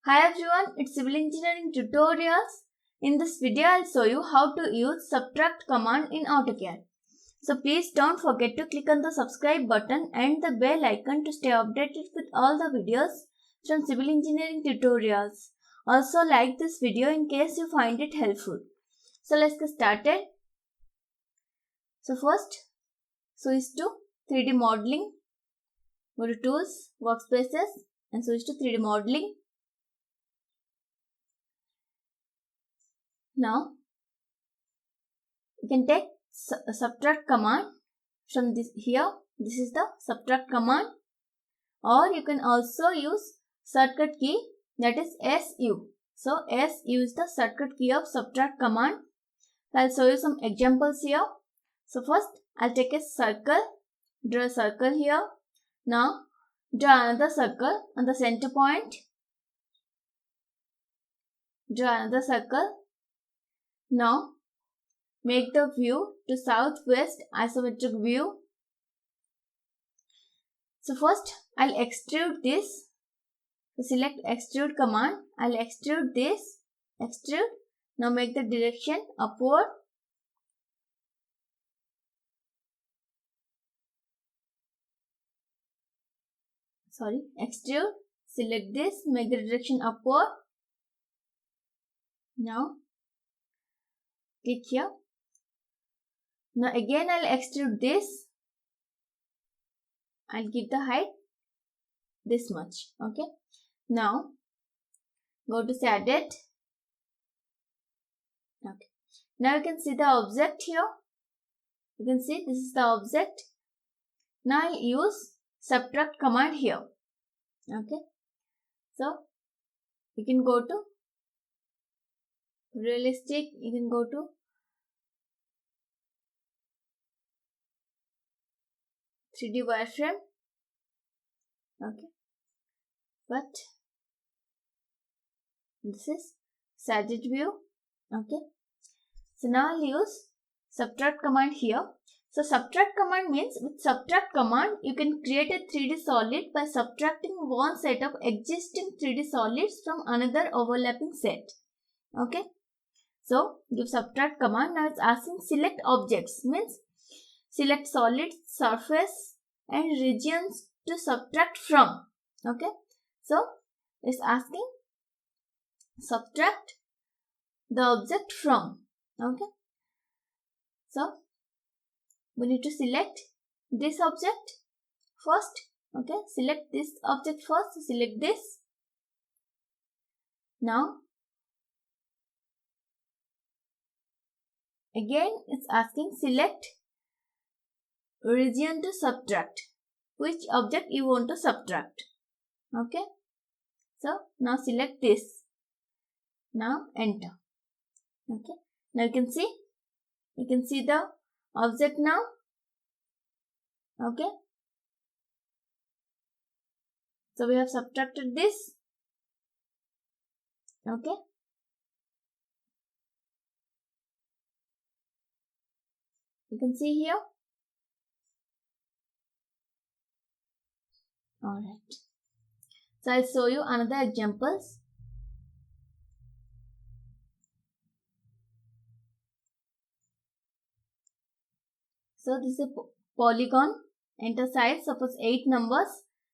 Hi everyone, it's Civil Engineering Tutorials. In this video, I'll show you how to use subtract command in AutoCAD. So please don't forget to click on the subscribe button and the bell icon to stay updated with all the videos from Civil Engineering Tutorials. Also like this video in case you find it helpful. So let's get started. So first, switch to 3D modeling. Go to Tools, Workspaces and switch to 3D modeling. Now, you can take subtract command from this here. This is the subtract command, or you can also use shortcut key, that is SU. So SU is the shortcut key of subtract command. So I'll show you some examples here. So first, I'll take a circle, draw a circle here. Now, draw another circle on the center point. Draw another circle. Now, make the view to southwest isometric view. So first, I'll extrude this. So select extrude command. I'll extrude this. Extrude. Now make the direction upward. Extrude. Select this. Make the direction upward. Now, click here. Now again I'll extrude this. I'll give the height this much. Okay. Now go to shaded. Okay. Now you can see the object here. You can see this is the object. Now I'll use subtract command here. Okay. So you can go to realistic. You can go to 3D wireframe. Okay, but this is shaded view. Okay, so now I'll use subtract command here. So subtract command means with subtract command you can create a 3D solid by subtracting one set of existing 3D solids from another overlapping set. Okay, so give subtract command. Now it's asking select objects, means select solids, surface and regions to subtract from. Okay, so it's asking subtract the object from. Okay, so we need to select this object first. Okay, select this object first. Select this. Now again it's asking select region to subtract, which object you want to subtract. Okay, so now select this. Now enter. Okay, now you can see the object now. Okay, so we have subtracted this. Okay, you can see here. Alright, so I'll show you another examples. So this is a polygon. Enter size, suppose 8 numbers.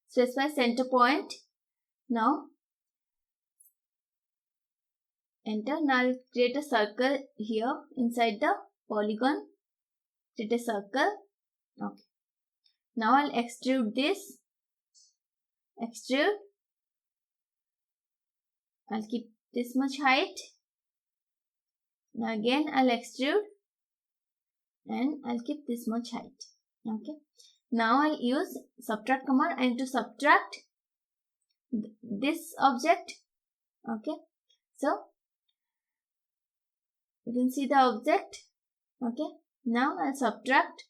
Specify center point. Now enter. Now I'll create a circle here inside the polygon. Create a circle. Okay. Now I'll extrude this. Extrude. I'll keep this much height. Now again I'll extrude and I'll keep this much height. Okay. Now I'll use subtract command. I need to subtract this object. Okay. So you can see the object. Okay. Now I'll subtract.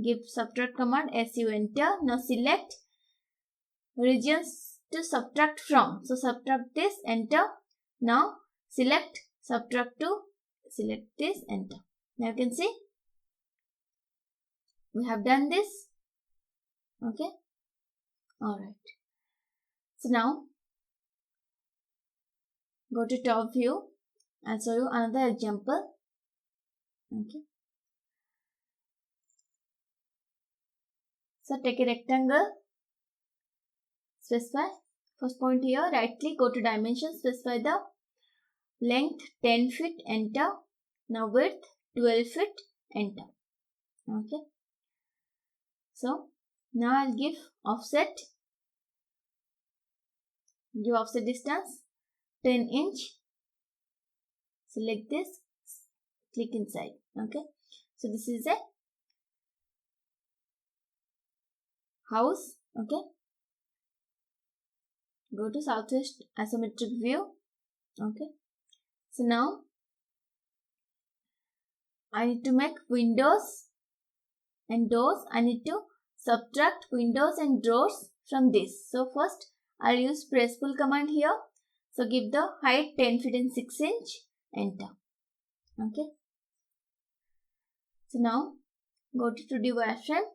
Give subtract command. SU enter. Now select regions to subtract from. So subtract this. Enter. Now select subtract to. Select this. Enter. Now you can see we have done this. Okay. Alright. So now go to top view. I'll show you another example. Okay. So take a rectangle, specify first point here, right click, go to dimension, specify the length 10 feet, enter. Now width 12 feet, enter. Okay. So now I'll give offset. Give offset distance 10 inch. Select this, click inside. Okay. So this is a house. Okay. Go to southwest isometric view. Okay. So now I need to make windows and doors. I need to subtract windows and doors from this. So first I'll use press pull command here. So give the height 10 feet and 6 inch. Enter. Okay. So now go to 2D wireframe.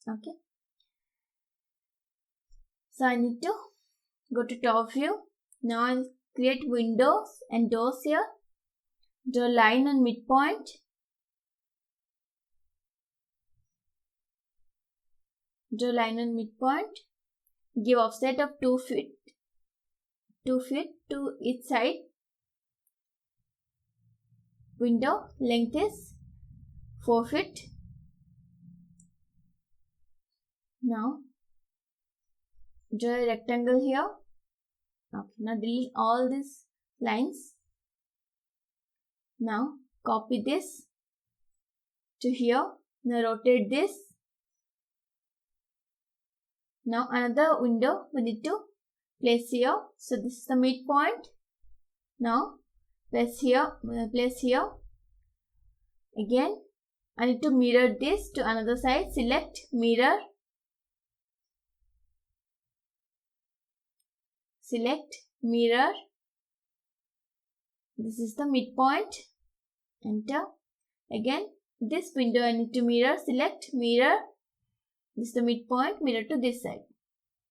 Okay. So I need to go to top view. Now I'll create windows and doors here. Draw line on midpoint. Draw line on midpoint. Give offset of 2 feet. 2 feet to each side. Window length is 4 feet. Now draw a rectangle here. Okay, now delete all these lines. Now copy this to here. Now rotate this. Now another window we need to place here. So this is the midpoint. Now place here. Again I need to mirror this to another side. Select mirror. Select mirror. This is the midpoint. Enter. Again this window I need to mirror. Select mirror. This is the midpoint. Mirror to this side.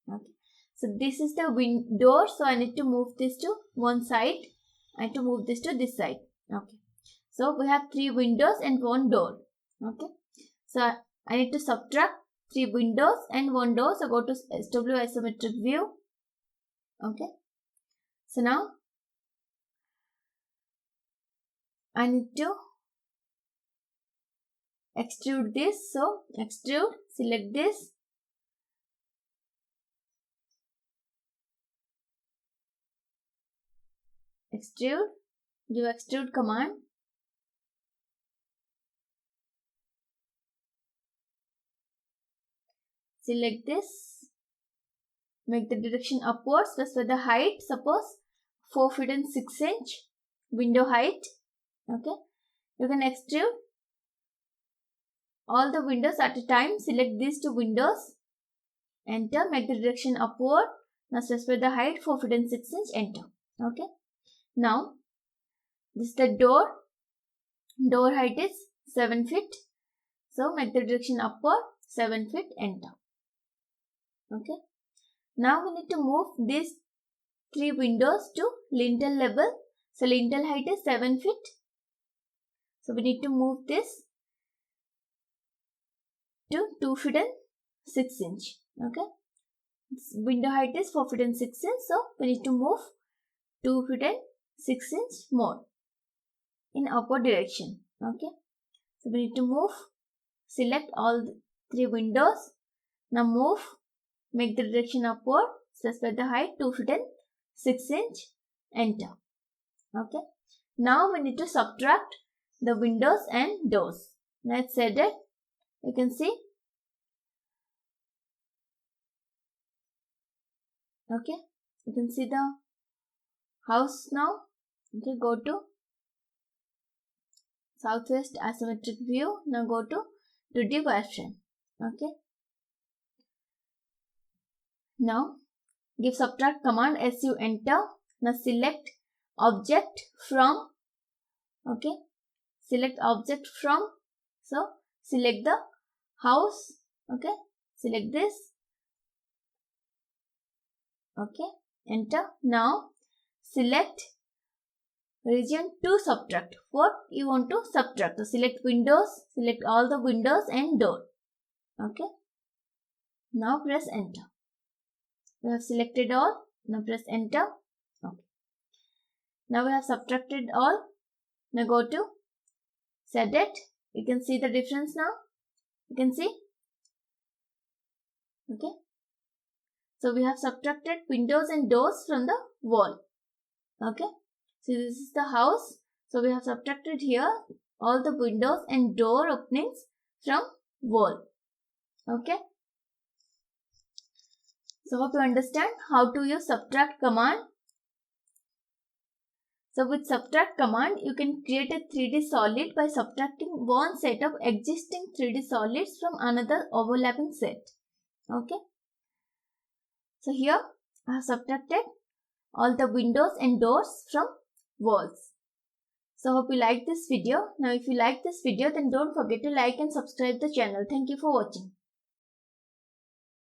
Okay. So this is the door. So I need to move this to one side. I need to move this to this side. Okay. So we have 3 windows and 1 door. Okay. So I need to subtract 3 windows and 1 door. So go to SW isometric view. Okay. So now I need to extrude this. So extrude, select this. Extrude, give extrude command. Select this. Make the direction upwards. Specify the height. Suppose 4 feet and 6 inch. Window height. Okay. You can extrude all the windows at a time. Select these 2 windows. Enter. Make the direction upward. Now specify the height 4 feet and 6 inch. Enter. Okay. Now this is the door. Door height is 7 feet. So make the direction upward 7 feet. Enter. Okay. Now we need to move these 3 windows to lintel level. So lintel height is 7 feet. So we need to move this to 2 feet and 6 inch. Okay. Window height is 4 feet and 6 inch. So we need to move 2 feet and 6 inch more in upward direction. Okay. So we need to move. Select all 3 windows. Now move. Make the direction upward. Specify the height 2 feet and 6 inch. Enter. Okay. Now we need to subtract the windows and doors. Let's say that you can see. Okay. You can see the house now. Okay. Go to southwest isometric view. Now go to 2D wireframe. Okay. Now give subtract command as you enter. Now select object from. Okay. Select object from. So select the house. Okay. Select this. Okay. Enter. Now select region to subtract. What you want to subtract? So select windows, select all the windows and door. Okay. Now press enter. We have selected all. Now press enter. Okay. Now we have subtracted all. Now go to set it. You can see the difference now. You can see. Okay. So we have subtracted windows and doors from the wall. Okay. So this is the house. So we have subtracted here all the windows and door openings from wall. Okay. So hope you understand how to use subtract command. So with subtract command, you can create a 3D solid by subtracting one set of existing 3D solids from another overlapping set. Okay. So here I have subtracted all the windows and doors from walls. So hope you like this video. Now if you like this video, then don't forget to like and subscribe the channel. Thank you for watching.